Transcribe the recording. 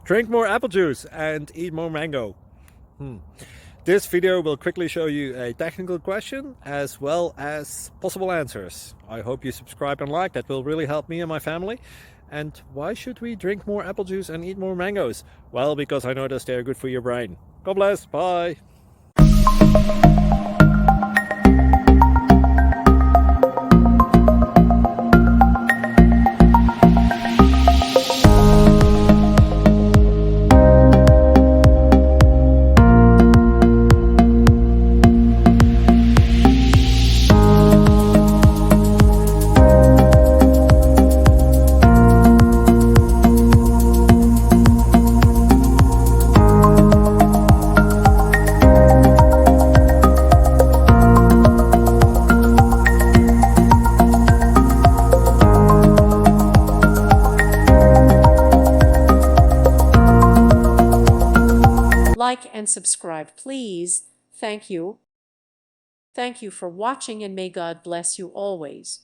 Drink more apple juice and eat more mango. This video will quickly show you a technical question as well as possible answers. I hope you subscribe and like, that will really help me and my family. And why should we drink more apple juice and eat more mangoes? Well, because I noticed they're good for your brain. God bless, bye! Like and subscribe, please. Thank you. Thank you for watching, and may God bless you always.